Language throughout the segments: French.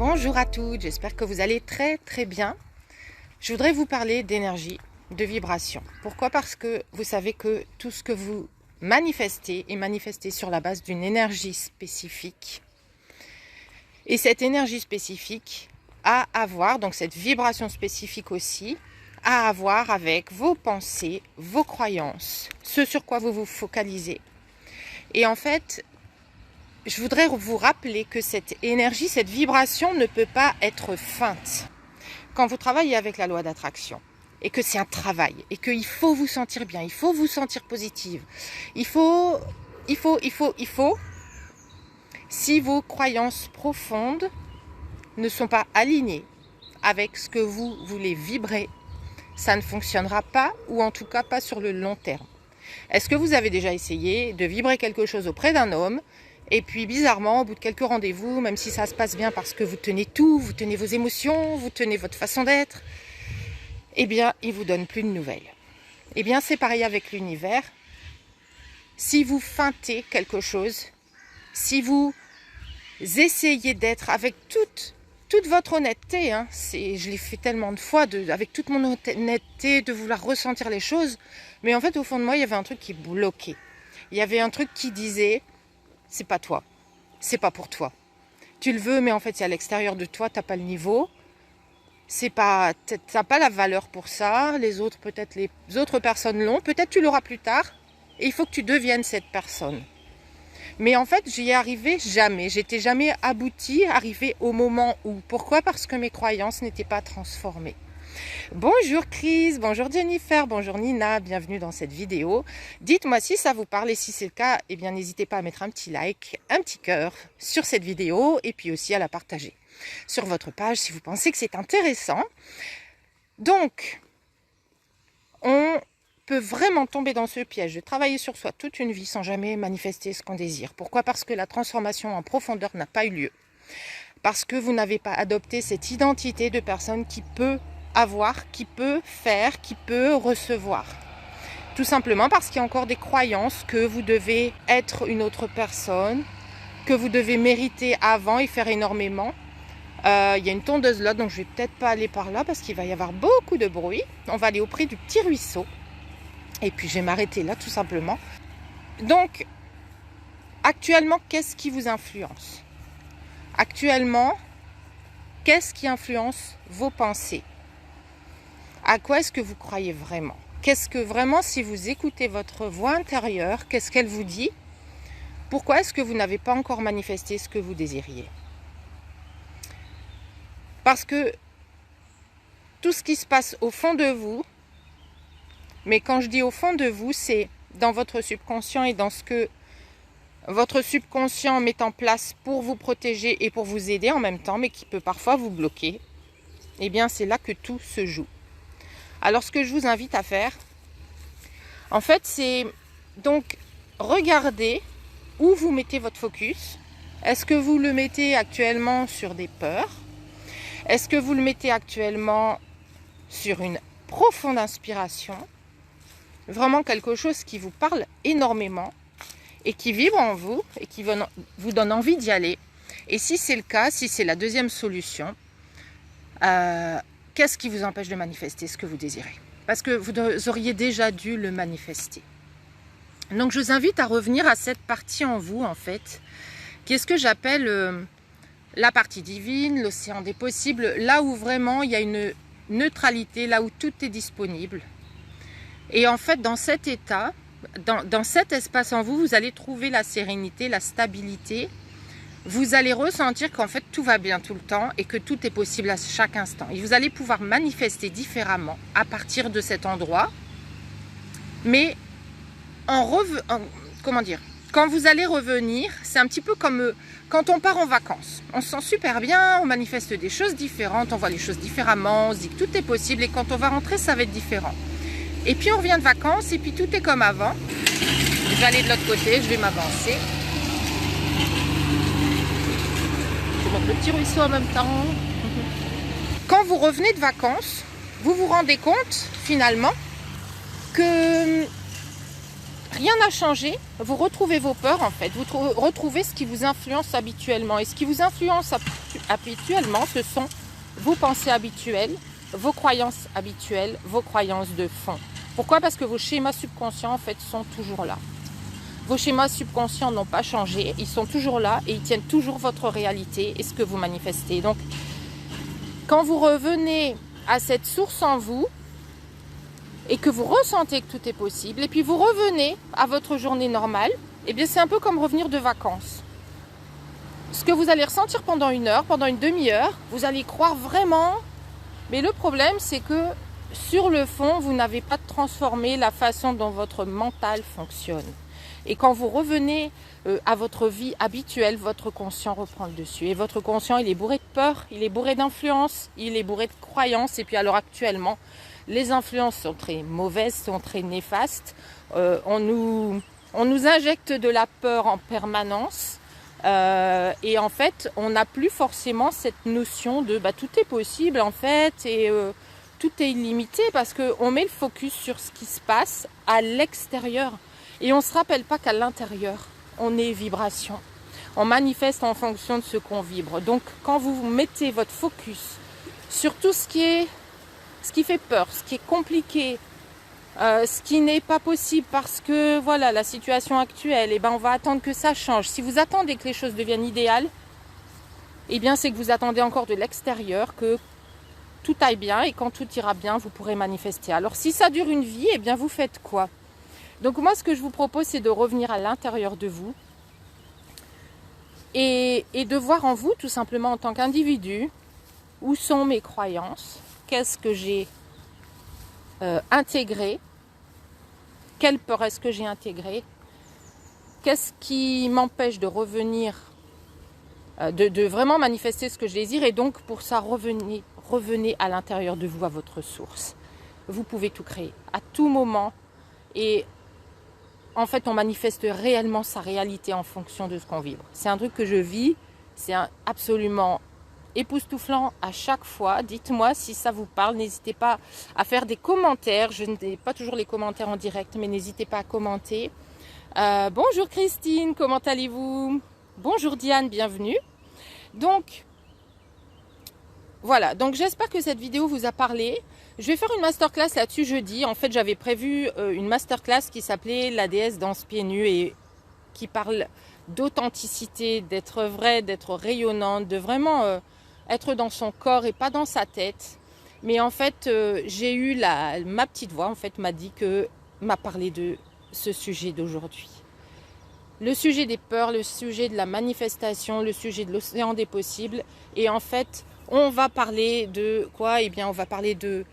Bonjour à toutes, j'espère que vous allez très bien. Je voudrais vous parler d'énergie, de vibration. Pourquoi? Parce que vous savez que tout ce que vous manifestez est manifesté sur la base d'une énergie spécifique. Et cette énergie spécifique a à voir, donc cette vibration spécifique aussi, a à voir avec vos pensées, vos croyances, ce sur quoi vous vous focalisez. Et en fait, je voudrais vous rappeler que cette énergie, cette vibration ne peut pas être feinte. Quand vous travaillez avec la loi d'attraction, et que c'est un travail, et qu'il faut vous sentir bien, il faut vous sentir positive, il faut, si vos croyances profondes ne sont pas alignées avec ce que vous voulez vibrer, ça ne fonctionnera pas, ou en tout cas pas sur le long terme. Est-ce que vous avez déjà essayé de vibrer quelque chose auprès d'un homme, et puis bizarrement, au bout de quelques rendez-vous, même si ça se passe bien parce que vous tenez tout, vous tenez vos émotions, vous tenez votre façon d'être, eh bien, il ne vous donne plus de nouvelles. Eh bien, c'est pareil avec l'univers. Si vous feintez quelque chose, si vous essayez d'être avec toute votre honnêteté, je l'ai fait tellement de fois, avec toute mon honnêteté, de vouloir ressentir les choses, mais en fait, au fond de moi, il y avait un truc qui bloquait. Il y avait un truc qui disait, c'est pas toi, c'est pas pour toi. Tu le veux, mais en fait, c'est à l'extérieur de toi, t'as pas le niveau. T'as pas la valeur pour ça. Les autres, peut-être les autres personnes l'ont. Peut-être tu l'auras plus tard. Et il faut que tu deviennes cette personne. Mais en fait, j'y arrivais jamais. J'étais jamais aboutie, arrivée au moment où. Pourquoi? Parce que mes croyances n'étaient pas transformées. Bonjour Chris, bonjour Jennifer, bonjour Nina, bienvenue dans cette vidéo. Dites-moi si ça vous parle et si c'est le cas, eh bien n'hésitez pas à mettre un petit like, un petit cœur sur cette vidéo et puis aussi à la partager sur votre page si vous pensez que c'est intéressant. Donc, on peut vraiment tomber dans ce piège de travailler sur soi toute une vie sans jamais manifester ce qu'on désire. Pourquoi? Parce que la transformation en profondeur n'a pas eu lieu. Parce que vous n'avez pas adopté cette identité de personne qui peut avoir, qui peut faire, qui peut recevoir. Tout simplement parce qu'il y a encore des croyances que vous devez être une autre personne, que vous devez mériter avant et faire énormément. Il y a une tondeuse là, donc je vais peut-être pas aller par là parce qu'il va y avoir beaucoup de bruit. On va aller au prix du petit ruisseau. Et puis je vais m'arrêter là tout simplement. Donc, actuellement, qu'est-ce qui vous influence? Actuellement, qu'est-ce qui influence vos pensées? À quoi est-ce que vous croyez vraiment? Qu'est-ce que vraiment, si vous écoutez votre voix intérieure, qu'est-ce qu'elle vous dit? Pourquoi est-ce que vous n'avez pas encore manifesté ce que vous désiriez? Parce que tout ce qui se passe au fond de vous, mais quand je dis au fond de vous, c'est dans votre subconscient et dans ce que votre subconscient met en place pour vous protéger et pour vous aider en même temps, mais qui peut parfois vous bloquer, eh bien c'est là que tout se joue. Alors ce que je vous invite à faire, en fait, c'est donc regarder où vous mettez votre focus. Est-ce que vous le mettez actuellement sur des peurs? Est-ce que vous le mettez actuellement sur une profonde inspiration? Vraiment quelque chose qui vous parle énormément et qui vibre en vous et qui vous donne envie d'y aller. Et si c'est le cas, si c'est la deuxième solution, qu'est-ce qui vous empêche de manifester ce que vous désirez? Parce que vous auriez déjà dû le manifester. Donc je vous invite à revenir à cette partie en vous, en fait, qui est ce que j'appelle la partie divine, l'océan des possibles, là où vraiment il y a une neutralité, là où tout est disponible. Et en fait, dans cet état, dans cet espace en vous, vous allez trouver la sérénité, la stabilité. Vous allez ressentir qu'en fait tout va bien tout le temps et que tout est possible à chaque instant. Et vous allez pouvoir manifester différemment à partir de cet endroit. Mais quand vous allez revenir, c'est un petit peu comme quand on part en vacances. On se sent super bien, on manifeste des choses différentes, on voit les choses différemment, on se dit que tout est possible et quand on va rentrer, ça va être différent. Et puis on revient de vacances et puis tout est comme avant. Je vais aller de l'autre côté, je vais m'avancer. Le petit ruisseau en même temps. Quand vous revenez de vacances, vous vous rendez compte finalement que rien n'a changé, vous retrouvez vos peurs en fait, vous retrouvez ce qui vous influence habituellement. Et ce qui vous influence habituellement, ce sont vos pensées habituelles, vos croyances habituelles, vos croyances de fond. Pourquoi? Parce que vos schémas subconscients en fait sont toujours là. Vos schémas subconscients n'ont pas changé, ils sont toujours là et ils tiennent toujours votre réalité et ce que vous manifestez. Donc, quand vous revenez à cette source en vous et que vous ressentez que tout est possible, et puis vous revenez à votre journée normale, eh bien c'est un peu comme revenir de vacances. Ce que vous allez ressentir pendant une heure, pendant une demi-heure, vous allez croire vraiment, mais le problème c'est que sur le fond, vous n'avez pas transformé la façon dont votre mental fonctionne. Et quand vous revenez à votre vie habituelle, votre conscient reprend le dessus. Et votre conscient, il est bourré de peur, il est bourré d'influence, il est bourré de croyances. Et puis alors actuellement, les influences sont très mauvaises, sont très néfastes. On nous injecte de la peur en permanence. Et en fait, on n'a plus forcément cette notion de tout est possible en fait. Et tout est illimité parce qu'on met le focus sur ce qui se passe à l'extérieur. Et on ne se rappelle pas qu'à l'intérieur, on est vibration. On manifeste en fonction de ce qu'on vibre. Donc, quand vous mettez votre focus sur tout ce qui fait peur, ce qui est compliqué, ce qui n'est pas possible parce que, voilà, la situation actuelle, eh ben, on va attendre que ça change. Si vous attendez que les choses deviennent idéales, eh bien, c'est que vous attendez encore de l'extérieur que tout aille bien. Et quand tout ira bien, vous pourrez manifester. Alors, si ça dure une vie, eh bien, vous faites quoi ? Donc moi, ce que je vous propose, c'est de revenir à l'intérieur de vous et de voir en vous, tout simplement en tant qu'individu, où sont mes croyances, qu'est-ce que j'ai intégré, quelle peur est-ce que j'ai intégré, qu'est-ce qui m'empêche de revenir, de vraiment manifester ce que je désire. Et donc pour ça, revenez à l'intérieur de vous, à votre source. Vous pouvez tout créer à tout moment et en fait, on manifeste réellement sa réalité en fonction de ce qu'on vibre. C'est un truc que je vis, c'est absolument époustouflant à chaque fois. Dites-moi si ça vous parle, n'hésitez pas à faire des commentaires. Je n'ai pas toujours les commentaires en direct, mais n'hésitez pas à commenter. Bonjour Christine, comment allez-vous? Bonjour Diane, bienvenue. Donc, voilà, donc j'espère que cette vidéo vous a parlé. Je vais faire une masterclass là-dessus jeudi. En fait, j'avais prévu une masterclass qui s'appelait La déesse danse pieds nus et qui parle d'authenticité, d'être vrai, d'être rayonnante, de vraiment être dans son corps et pas dans sa tête. Mais en fait, j'ai eu ma petite voix, en fait, m'a parlé de ce sujet d'aujourd'hui. Le sujet des peurs, le sujet de la manifestation, le sujet de l'océan des possibles. Et en fait, on va parler de quoi? Eh bien, on va parler de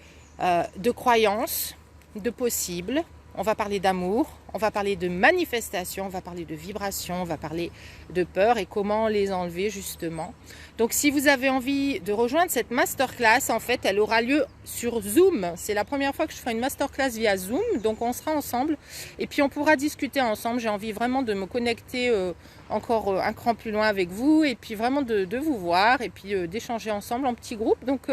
croyances, de possibles, on va parler d'amour, on va parler de manifestation, on va parler de vibration, on va parler de peur et comment les enlever justement. Donc si vous avez envie de rejoindre cette masterclass, en fait, elle aura lieu sur Zoom. C'est la première fois que je ferai une masterclass via Zoom, donc on sera ensemble et puis on pourra discuter ensemble. J'ai envie vraiment de me connecter encore un cran plus loin avec vous et puis vraiment de vous voir et puis d'échanger ensemble en petit groupe. Donc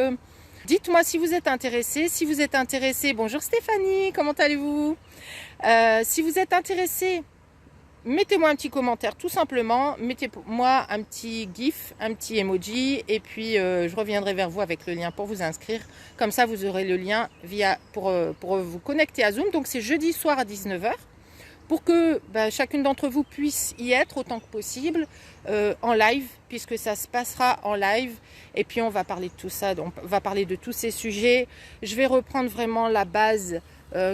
dites-moi si vous êtes intéressé. Si vous êtes intéressé, bonjour Stéphanie, comment allez-vous? Si vous êtes intéressé, mettez-moi un petit commentaire tout simplement. Mettez-moi un petit gif, un petit emoji et puis je reviendrai vers vous avec le lien pour vous inscrire. Comme ça, vous aurez le lien pour vous connecter à Zoom. Donc c'est jeudi soir à 19 h. Pour que chacune d'entre vous puisse y être autant que possible en live, puisque ça se passera en live. Et puis on va parler de tout ça, donc on va parler de tous ces sujets. Je vais reprendre vraiment la base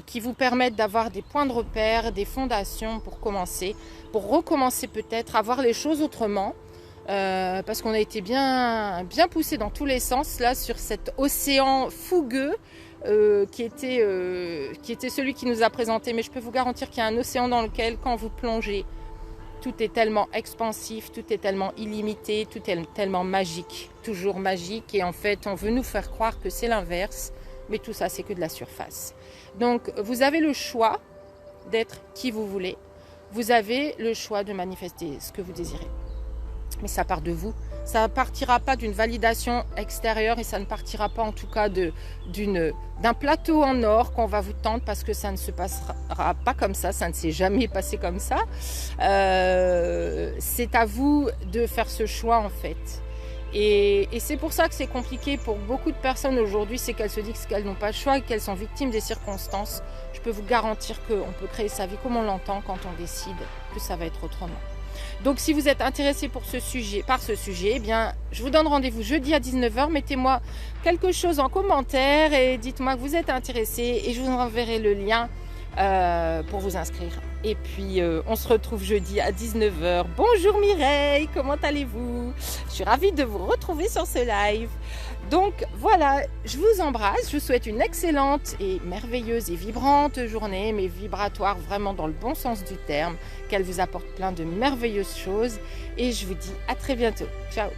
qui vous permettent d'avoir des points de repère, des fondations pour commencer, pour recommencer peut-être à voir les choses autrement. Parce qu'on a été bien poussé dans tous les sens là sur cet océan fougueux. Qui était celui qui nous a présenté, mais je peux vous garantir qu'il y a un océan dans lequel, quand vous plongez, tout est tellement expansif, tout est tellement illimité, tout est tellement magique, toujours magique, et en fait, on veut nous faire croire que c'est l'inverse, mais tout ça, c'est que de la surface. Donc, vous avez le choix d'être qui vous voulez, vous avez le choix de manifester ce que vous désirez, mais ça part de vous, Ça ne partira pas d'une validation extérieure et ça ne partira pas en tout cas d'un plateau en or qu'on va vous tendre, parce que ça ne se passera pas comme ça, ça ne s'est jamais passé comme ça. C'est à vous de faire ce choix en fait. Et c'est pour ça que c'est compliqué pour beaucoup de personnes aujourd'hui, c'est qu'elles se disent qu'elles n'ont pas le choix et qu'elles sont victimes des circonstances. Je peux vous garantir qu'on peut créer sa vie comme on l'entend quand on décide que ça va être autrement. Donc si vous êtes intéressé par ce sujet, eh bien, je vous donne rendez-vous jeudi à 19 h. Mettez-moi quelque chose en commentaire et dites-moi que vous êtes intéressé et je vous enverrai le lien pour vous inscrire. Et puis on se retrouve jeudi à 19 h. Bonjour Mireille, comment allez-vous? Je suis ravie de vous retrouver sur ce live. Donc voilà, je vous embrasse, je vous souhaite une excellente et merveilleuse et vibrante journée, mais vibratoire vraiment dans le bon sens du terme, qu'elle vous apporte plein de merveilleuses choses et je vous dis à très bientôt. Ciao.